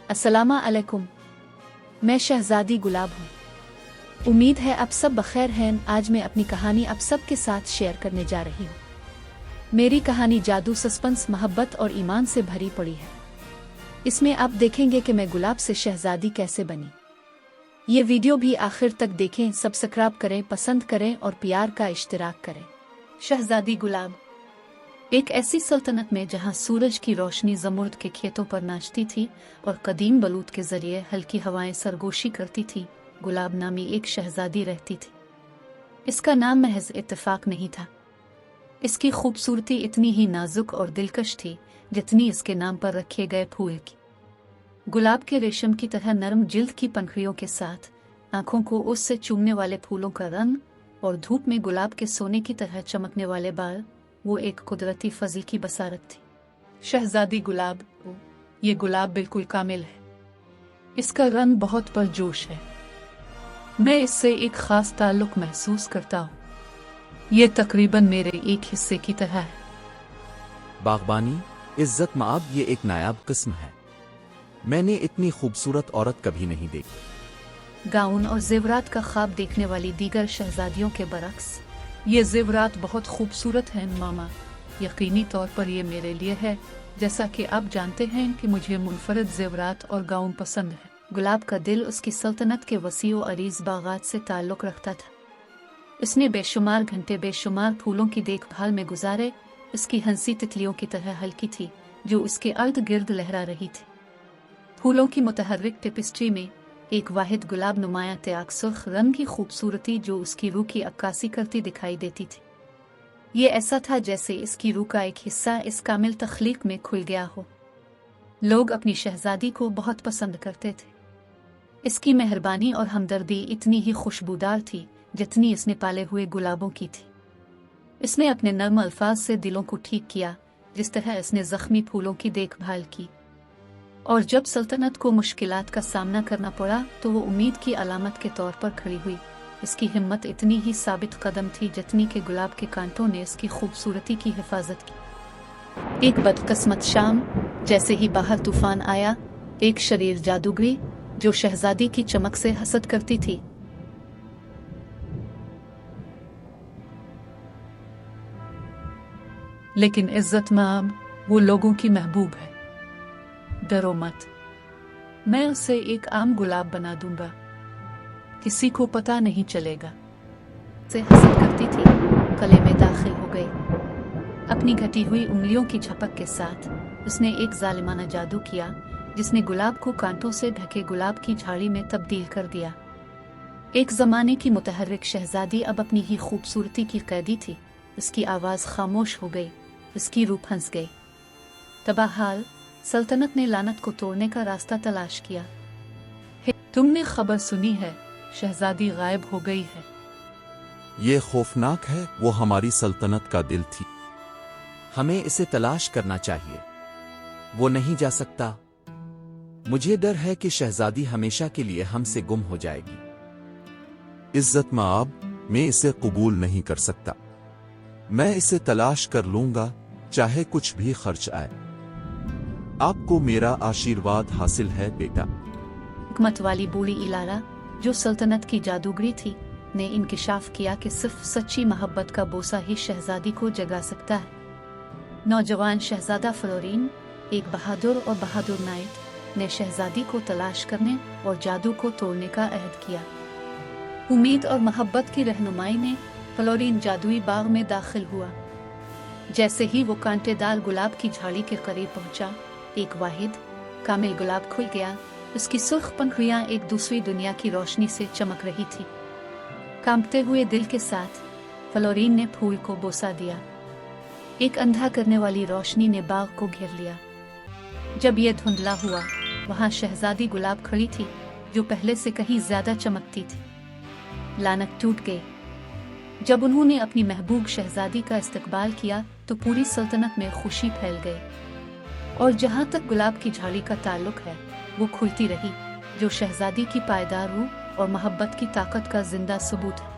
अस्सलामा अलैकुम। मैं शहजादी गुलाब हूँ। उम्मीद है आप सब बखैर हैं। आज मैं अपनी कहानी आप सब के साथ शेयर करने जा रही हूँ। मेरी कहानी जादू, सस्पेंस, मोहब्बत और ईमान से भरी पड़ी है। इसमें आप देखेंगे कि मैं गुलाब से शहजादी कैसे बनी। ये वीडियो भी आखिर तक देखें, सब्सक्राइब करें, पसंद करें और प्यार का इश्तिराक करें। शहजादी गुलाब एक ऐसी सल्तनत में जहां सूरज की रोशनी ज़मुर्द के खेतों पर नाचती थी और कदीम बलूत के जरिए हल्की हवाएं सरगोशी करती थी, गुलाब नामी एक शहजादी रहती थी। इसका नाम महज इत्तेफाक नहीं था। इसकी खूबसूरती इतनी ही नाजुक और दिलकश थी जितनी इसके नाम पर रखे गए फूल की। गुलाब के रेशम की तरह नरम जिल्द की पंखुड़ियों के साथ आंखों को उससे चूमने वाले फूलों का रंग और धूप में गुलाब के सोने की तरह चमकने वाले बाल, वो एक कुदरती फजल की बसारत थी। शहजादी गुलाब, ये गुलाब बिल्कुल कामिल है। इसका रंग बहुत परजोश है। मैं इससे एक खास ताल्लुक महसूस करता हूँ। ये तकरीबन मेरे एक हिस्से की तरह है। बागबानी, इज्जत माब, ये एक नायाब किस्म है। मैंने इतनी खूबसूरत औरत कभी नहीं देखी। गाउन और जेवरात का ख्वाब देखने वाली दीगर शहजादियों के बरक्स, ये जेवरात बहुत खूबसूरत हैं मामा। यकीनी तौर पर ये मेरे लिए है, जैसा कि आप जानते हैं कि मुझे मुनफरद जेवरात और गाउन पसंद है। गुलाब का दिल उसकी सल्तनत के वसी और अरीज बागात से ताल्लुक़ रखता था। इसने बेशुमार घंटे बेशुमार फूलों की देखभाल में गुजारे। इसकी हंसी तितलियों की तरह हल्की थी जो उसके अर्द गिर्द लहरा रही थी। फूलों की मुतहर्रिक टेपिस्ट्री में एक वाहिद गुलाब नुमाया त्याग सुर्ख रंग की खूबसूरती जो उसकी रूह की अक्कासी करती दिखाई देती थी। ये ऐसा था जैसे इसकी रूह का एक हिस्सा इस कामिल तख्लीक में खुल गया हो। लोग अपनी शहजादी को बहुत पसंद करते थे। इसकी मेहरबानी और हमदर्दी इतनी ही खुशबूदार थी जितनी इसने पाले हुए गुलाबों की थी। इसने अपने नर्म अल्फाज से दिलों को ठीक किया, जिस तरह इसने जख्मी फूलों की देखभाल की। और जब सल्तनत को मुश्किलात का सामना करना पड़ा तो वो उम्मीद की अलामत के तौर पर खड़ी हुई। इसकी हिम्मत इतनी ही साबित कदम थी जितनी कि गुलाब के कांटों ने इसकी खूबसूरती की हिफाजत की। एक बदकिस्मत शाम, जैसे ही बाहर तूफान आया, एक शरीर जादूगरी जो शहजादी की चमक से हसद करती थी, लेकिन इज्जत माब, वो लोगों की महबूब है। डरो मत, मैं उसे एक आम गुलाब बना दूंगा, किसी को पता नहीं चलेगा। से हसद करती थी, गले में दाखिल हो गई। अपनी घटी हुई उंगलियों की झपक के साथ उसने एक जालिमाना जादू किया जिसने गुलाब को कांटों से ढके गुलाब की झाड़ी में तब्दील कर दिया। एक जमाने की मुतहर्रिक शहजादी अब अपनी ही खूबसूरती की कैदी थी। उसकी आवाज खामोश हो गई, उसकी रूह फंस गई। तबाहाल सल्तनत ने लानत को तोड़ने का रास्ता तलाश किया। तुमने खबर सुनी है, शहजादी गायब हो गई है। ये खौफनाक है। वो हमारी सल्तनत का दिल थी। हमें इसे तलाश करना चाहिए। वो नहीं जा सकता। मुझे डर है कि शहजादी हमेशा के लिए हमसे गुम हो जाएगी। इज्जत माब, मैं इसे कबूल नहीं कर सकता। मैं इसे तलाश कर लूंगा, चाहे कुछ भी खर्च आए। आपको मेरा आशीर्वाद हासिल है बेटा। हिकमत वाली बूढ़ी इलारा, जो सल्तनत की जादूगरी थी, ने इंकिशाफ किया कि सिर्फ सच्ची मोहब्बत का बोसा ही शहजादी को जगा सकता है। नौजवान शहजादा फ्लोरीन, एक बहादुर और बहादुर नाइट, ने शहजादी को तलाश करने और जादू को तोड़ने का अहद किया। उम्मीद और मोहब्बत की रहनुमाई में फ्लोरीन जादुई बाग में दाखिल हुआ। जैसे ही वो कांटेदार गुलाब की झाड़ी के करीब पहुंचा, एक वाहिद कामिल गुलाब खुल गया। उसकी सुर्ख पंखुड़ियां एक दूसरी दुनिया की रोशनी से चमक रही थी। कांपते हुए दिल के साथ फ्लोरीन ने फूल को बोसा दिया। एक अंधा करने वाली रोशनी ने बाग को घेर लिया। जब यह धुंधला हुआ, वहां शहजादी गुलाब खड़ी थी जो पहले से कहीं ज्यादा चमकती थी। लानत टूट गई। जब उन्होंने अपनी महबूब शहजादी का इस्तकबाल किया तो पूरी सल्तनत में खुशी फैल गई। और जहां तक गुलाब की झाड़ी का ताल्लुक है, वो खुलती रही, जो शहजादी की पायदार रूह और मोहब्बत की ताकत का जिंदा सबूत है।